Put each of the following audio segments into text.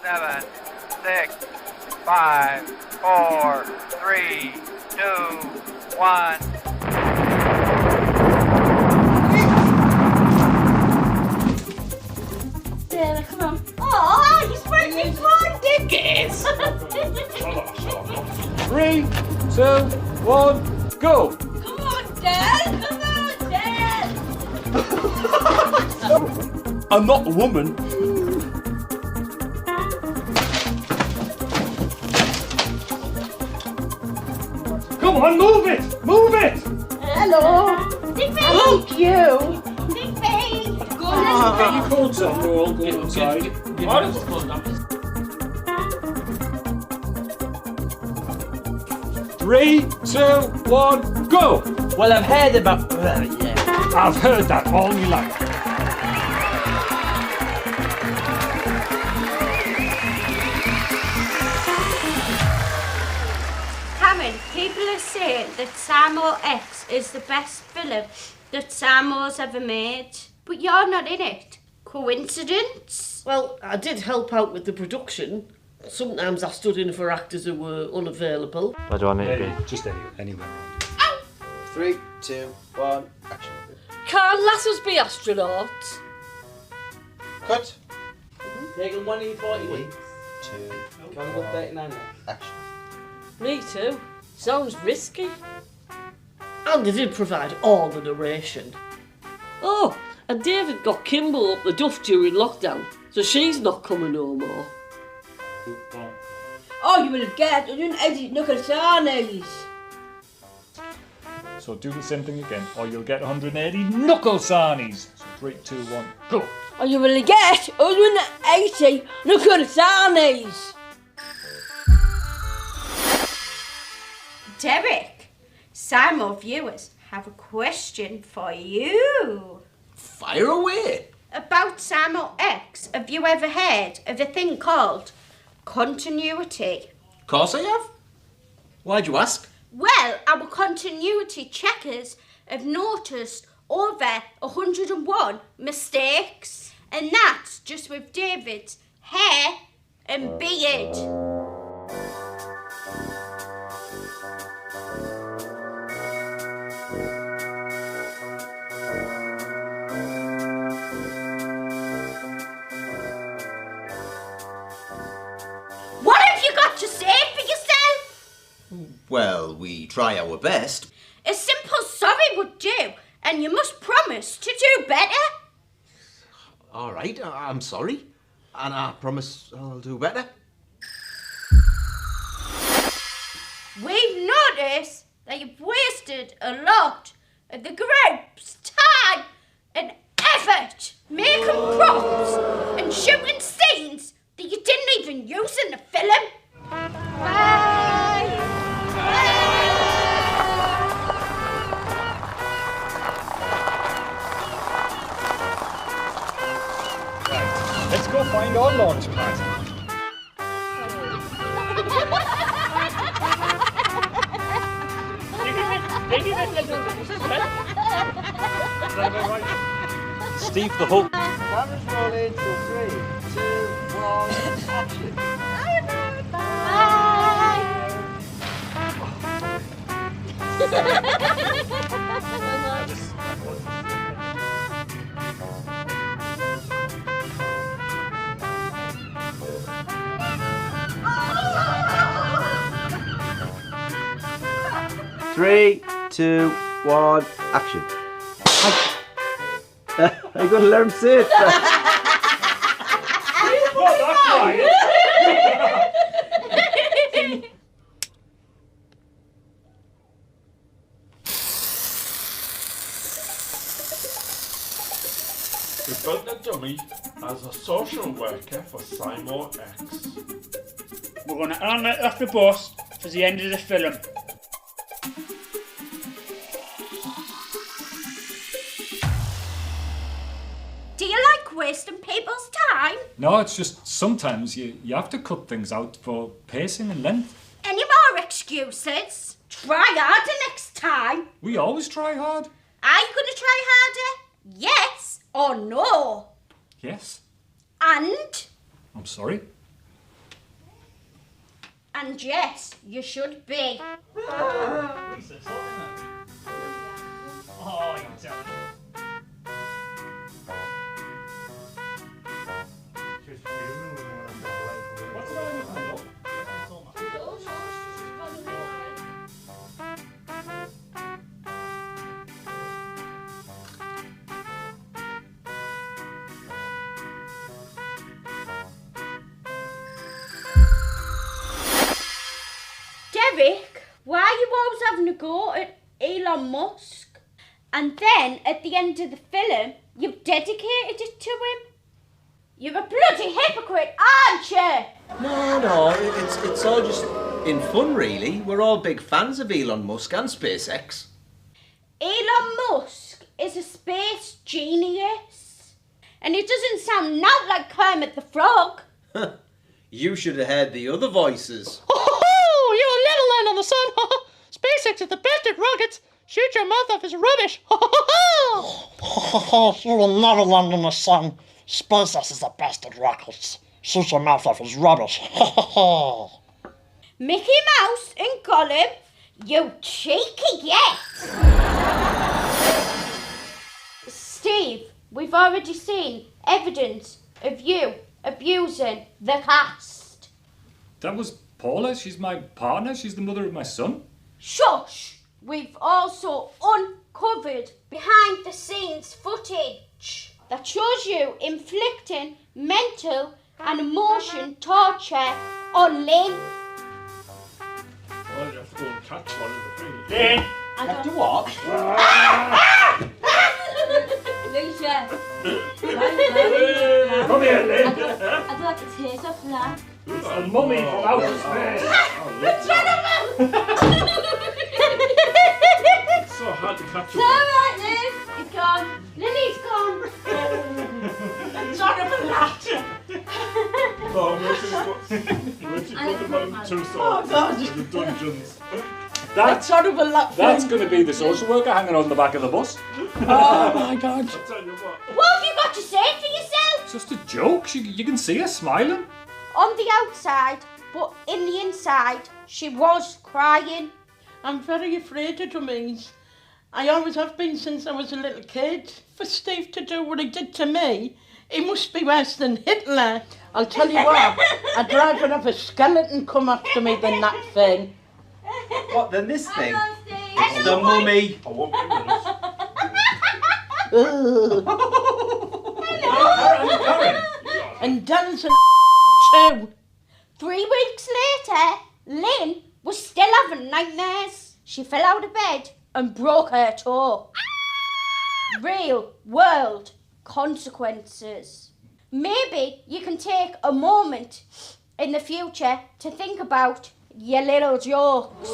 7, 6, 5, 4, 3, 2, 1. Sarah, come on. Oh, he's breaking one digits. 3, 2, 1, go! Come on, Dad. Come on, Dad. I'm not a woman. Come on, move it! Move it! Hello. Thank you. Go on. Get your coats on, we'll all go outside. Three, 2, 1, go! Well, I've heard about... yeah. I've heard that all my life. Cameron, people are saying that SYMO X is the best film that SYMO's ever made, but you're not in it. Coincidence? Well, I did help out with the production. Sometimes I stood in for actors who were unavailable. Where do I need to be? Just anywhere. 3, 2, 1, action. Can't lasses be astronauts? Cut. Taking 1 in 40 3, weeks. 2, Can I go 39 now? action. Me too. Sounds risky. And they did provide all the narration. Oh, and David got Kimball up the duff during lockdown, so she's not coming no more. Oh, you will get 180 knuckle sarnies. So do the same thing again, or you'll get 180 knuckle sarnies. So 3, 2, 1, go! Or you will get 180 knuckle sarnies. Derek, SYMO viewers have a question for you. Fire away! About SYMO X, have you ever heard of a thing called continuity? Of course I have. Why'd you ask? Well, our continuity checkers have noticed over 101 mistakes, and that's just with David's hair and beard. What have you got to say for yourself? Well, we try our best. A simple sorry would do, and you must promise to do better. All right, I'm sorry. And I promise I'll do better. We've noticed that you've wasted a lot of the group's time and effort making props and shooting scenes that you didn't even use in the film. Bye! Let's go find our launch pad. Steve the Hulk. Cameras rolling. 3, 2, 1, action. Three, 2, 1, action. I gotta learn to say it. Not that quiet. We built a dummy as a social worker for SYMO X. We're going to animate off the bus for the end of the film. Do you like wasting people's time? No, it's just sometimes you have to cut things out for pacing and length. Any more excuses? Try harder next time. We always try hard. Are you going to try harder? Yes or no? Yes. And? I'm sorry. And yes, you should be. Oh, you tell me. What's the matter with her? Derek, why are you always having a go at Elon Musk? And then, at the end of the film, you've dedicated it to him? You're a bloody hypocrite, aren't you? No, it's all just in fun, really. We're all big fans of Elon Musk and SpaceX. Elon Musk is a space genius. And he doesn't sound not like Kermit the Frog. You should have heard the other voices. Oh, you're a little land on the sun. SpaceX is the best at rockets. Shoot your mouth off is rubbish. You will never land on the sun. SpaceX is the best at rockets. Shoot your mouth off is rubbish. Mickey Mouse and Gollum, you cheeky git. Steve, we've already seen evidence of you abusing the cast. That was Paula. She's my partner. She's the mother of my son. Shush! We've also uncovered behind the scenes footage that shows you inflicting mental and emotion torture on Lynn. Well, you have to go and catch one of the things. Lynn! After what? Lisa. Come here, Lynn. I'd like to taste off that. It's the mummy from outer space. It's so hard to catch It's alright, Lynn. It's gone. Lily's gone. Son of a lad. Oh, where's he got them two swords in the dungeons? That sort of a lad. That's going to be the social worker hanging on the back of the bus. Oh my God. I'll tell you what. What have you got to say for yourself? It's just a joke. You can see her smiling. On the outside, but in the inside, she was crying. I'm very afraid of dummies. I always have been since I was a little kid. For Steve to do what he did to me, he must be worse than Hitler. I'll tell you what, I'd rather have a skeleton come after me than that thing. What, then this thing? It's the mummy. I won't be minutes. And Dan's an too. 3 weeks later, Lynn was still having nightmares. She fell out of bed and broke her toe. Real world consequences. Maybe you can take a moment in the future to think about your little jokes.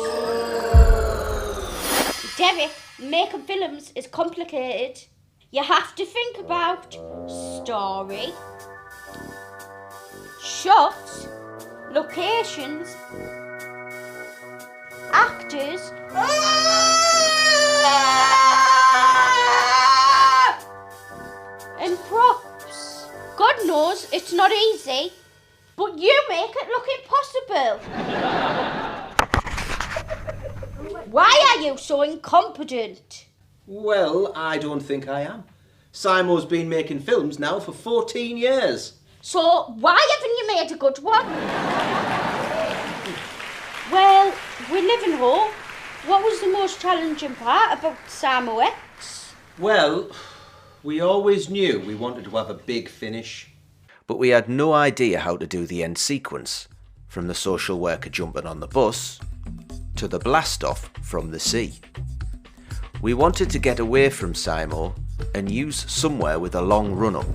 Derek, making films is complicated. You have to think about story, shots, locations, actors, and props. God knows it's not easy, but you make it look impossible. Why are you so incompetent? Well, I don't think I am. SYMO's been making films now for 14 years. So why haven't you made a good one? Well, we live in hope. What was the most challenging part about SYMO X? Well, we always knew we wanted to have a big finish. But we had no idea how to do the end sequence, from the social worker jumping on the bus to the blast-off from the sea. We wanted to get away from SYMO and use somewhere with a long run-up.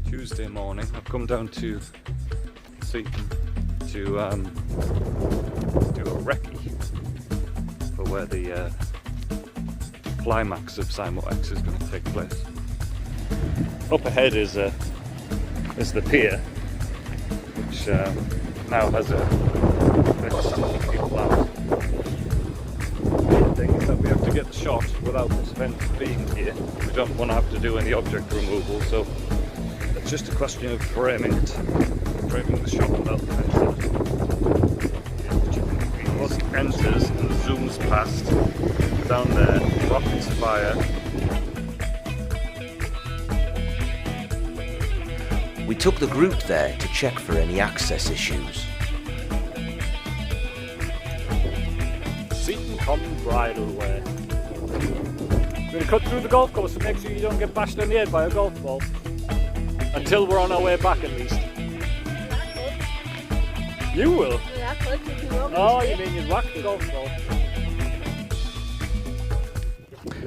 Tuesday morning, I've come down to Seaton to do a recce for where the climax of SYMO X is going to take place. Up ahead is the pier, which now has a few flowers. The main thing is that we have to get the shot without this event being here. We don't want to have to do any object removal, so it's just a question of framing the shot without the fence. comes past, down there, rockets fire. We took the group there to check for any access issues. Seaton Common Bridle Way. We're going to cut through the golf course and make sure you don't get bashed on the head by a golf ball. Until we're on our way back, at least. You will? Yeah, I could if you want me Oh, to. you mean you'd whack the golf ball?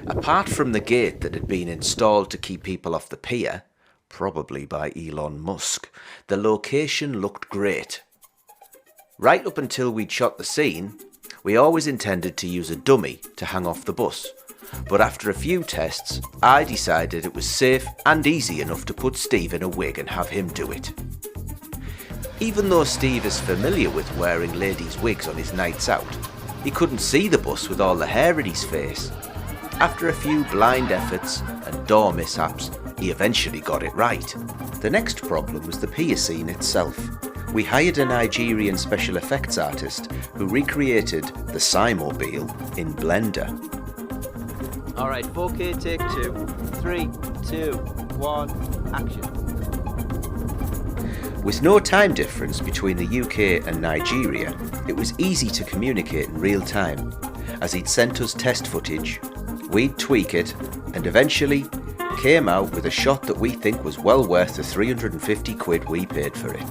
Apart from the gate that had been installed to keep people off the pier, probably by Elon Musk, the location looked great. Right up until we'd shot the scene, we always intended to use a dummy to hang off the bus. But after a few tests, I decided it was safe and easy enough to put Steve in a wig and have him do it. Even though Steve is familiar with wearing ladies' wigs on his nights out, he couldn't see the bus with all the hair in his face. After a few blind efforts and door mishaps, he eventually got it right. The next problem was the pier scene itself. We hired a Nigerian special effects artist who recreated the SYMO in Blender. Alright, 4K, take 2. 3, 2, 1, action. With no time difference between the UK and Nigeria, it was easy to communicate in real time. As he'd sent us test footage, we'd tweak it, and eventually came out with a shot that we think was well worth the 350 quid we paid for it.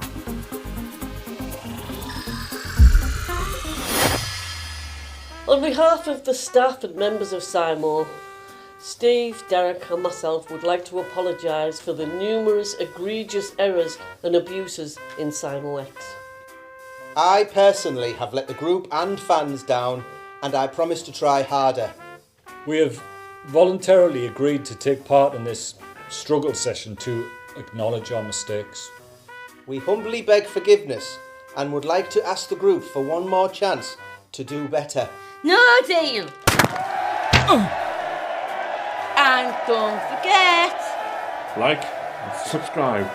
On behalf of the staff and members of SYMO, Steve, Derek and myself would like to apologise for the numerous egregious errors and abuses in SYMO X. I personally have let the group and fans down, and I promise to try harder. We have voluntarily agreed to take part in this struggle session to acknowledge our mistakes. We humbly beg forgiveness and would like to ask the group for one more chance to do better. No deal. And don't forget. Like and subscribe.